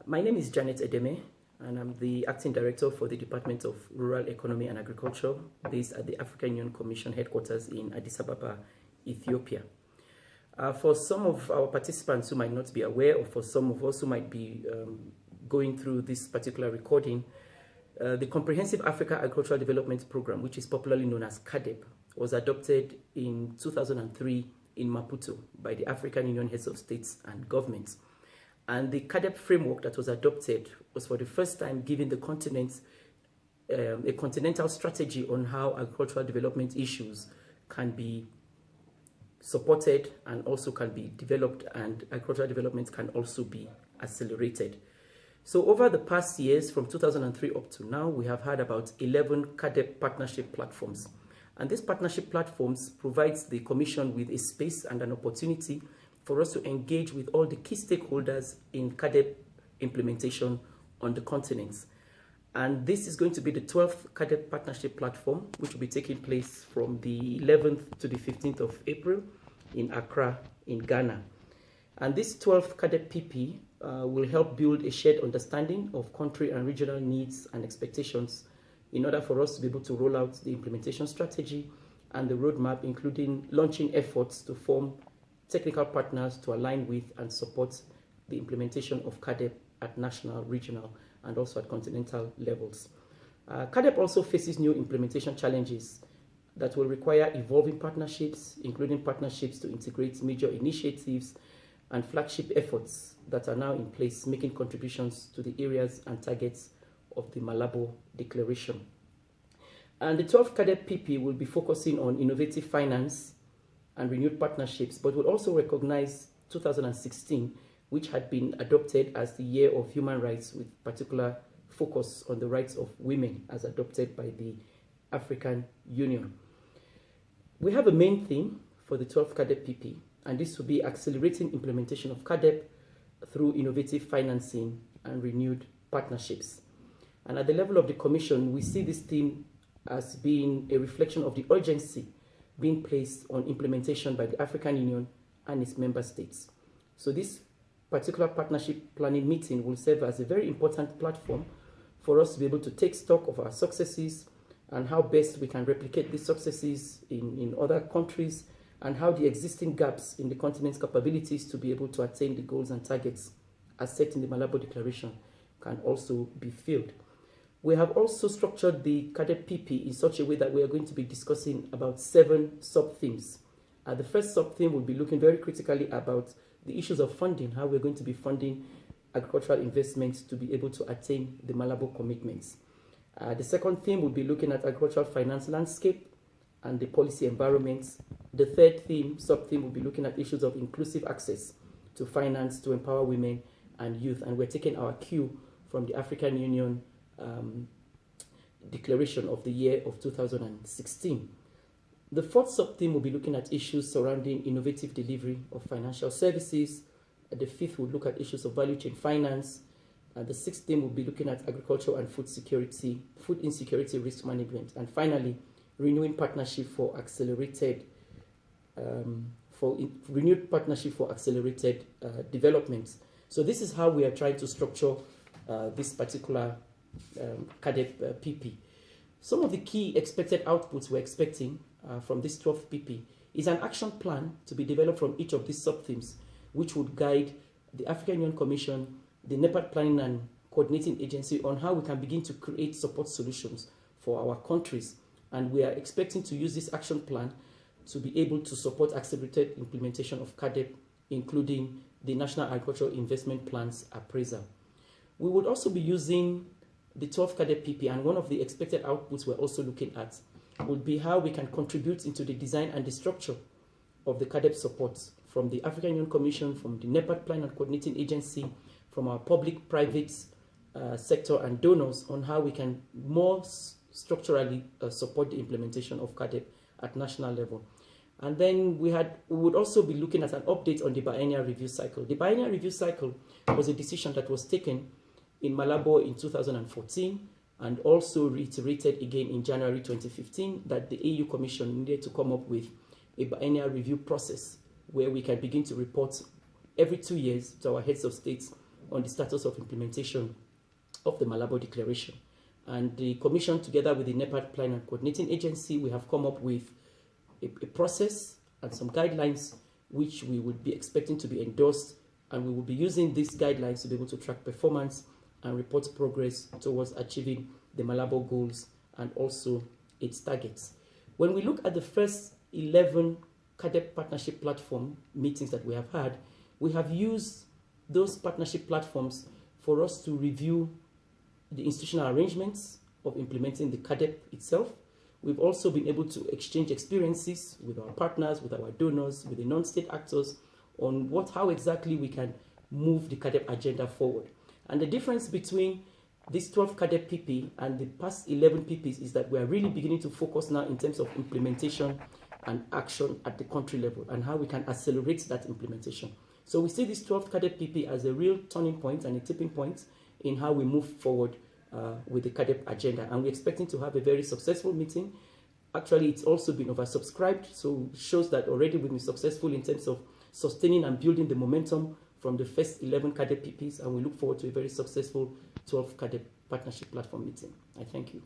My name is Janet Edeme, and I'm the Acting Director for the Department of Rural Economy and Agriculture, based at the African Union Commission headquarters in Addis Ababa, Ethiopia. For some of our participants who might not be aware, or for some of us who might be going through this particular recording, the Comprehensive Africa Agricultural Development Program, which is popularly known as CAADP, was adopted in 2003 in Maputo by the African Union Heads of States and Governments. And the CAADP framework that was adopted was for the first time giving the continent a continental strategy on how agricultural development issues can be supported and also can be developed, and agricultural development can also be accelerated. So over the past years, from 2003 up to now, we have had about 11 CAADP partnership platforms. And these partnership platforms provides the Commission with a space and an opportunity for us to engage with all the key stakeholders in CAADP implementation on the continent. And this is going to be the 12th CAADP partnership platform, which will be taking place from the 11th to the 15th of April in Accra, in Ghana. And this 12th CAADP PP will help build a shared understanding of country and regional needs and expectations in order for us to be able to roll out the implementation strategy and the roadmap, including launching efforts to form technical partners to align with and support the implementation of CAADP at national, regional, and also at continental levels. CAADP also faces new implementation challenges that will require evolving partnerships, including partnerships to integrate major initiatives and flagship efforts that are now in place, making contributions to the areas and targets of the Malabo Declaration. And the 12th CAADP PP will be focusing on innovative finance and renewed partnerships, but will also recognize 2016, which had been adopted as the year of human rights, with particular focus on the rights of women as adopted by the African Union. We have a main theme for the 12th CAADP PP, and this will be accelerating implementation of CAADP through innovative financing and renewed partnerships. And at the level of the Commission, we see this theme as being a reflection of the urgency being placed on implementation by the African Union and its member states. So this particular partnership planning meeting will serve as a very important platform for us to be able to take stock of our successes and how best we can replicate these successes in other countries, and how the existing gaps in the continent's capabilities to be able to attain the goals and targets as set in the Malabo Declaration can also be filled. We have also structured the CAADP PP in such a way that we are going to be discussing about 7 sub-themes. The first sub-theme will be looking very critically about the issues of funding, how we're going to be funding agricultural investments to be able to attain the Malabo commitments. The second theme will be looking at agricultural finance landscape and the policy environment. The third theme, sub-theme, will be looking at issues of inclusive access to finance to empower women and youth. And we're taking our cue from the African Union Declaration of the year of 2016. The fourth sub-theme will be looking at issues surrounding innovative delivery of financial services. The fifth will look at issues of value chain finance. The sixth theme will be looking at agriculture and food security, food insecurity risk management. And finally, renewing partnership for accelerated development. So this is how we are trying to structure this particular CAADP PP. Some of the key expected outputs we're expecting from this 12th PP is an action plan to be developed from each of these sub-themes, which would guide the African Union Commission, the NEPAD Planning and Coordinating Agency on how we can begin to create support solutions for our countries. And we are expecting to use this action plan to be able to support accelerated implementation of CAADP, including the National Agricultural Investment Plan's appraisal. We would also be using the 12th CAADP PP, and one of the expected outputs we're also looking at would be how we can contribute into the design and the structure of the CAADP support from the African Union Commission, from the NEPAD Plan and Coordinating Agency, from our public-private sector and donors on how we can more structurally support the implementation of CAADP at national level. And then we would also be looking at an update on the biennial review cycle. The biennial review cycle was a decision that was taken in Malabo in 2014 and also reiterated again in January 2015 that the AU Commission needed to come up with a biennial review process where we can begin to report every 2 years to our heads of states on the status of implementation of the Malabo Declaration. And the Commission, together with the NEPAD Plan and Coordinating Agency, we have come up with a process and some guidelines which we would be expecting to be endorsed, and we will be using these guidelines to be able to track performance and report progress towards achieving the Malabo goals and also its targets. When we look at the first 11 CAADP Partnership Platform meetings that we have had, we have used those partnership platforms for us to review the institutional arrangements of implementing the CAADP itself. We've also been able to exchange experiences with our partners, with our donors, with the non-state actors on how exactly we can move the CAADP agenda forward. And the difference between this 12 CAADP PP and the past 11 PPs is that we are really beginning to focus now in terms of implementation and action at the country level and how we can accelerate that implementation. So we see this 12th CAADP PP as a real turning point and a tipping point in how we move forward with the CAADP agenda. And we're expecting to have a very successful meeting. Actually, it's also been oversubscribed, so it shows that already we've been successful in terms of sustaining and building the momentum from the first 11 CAADP PPs, and we look forward to a very successful 12th CAADP Partnership Platform meeting. I thank you.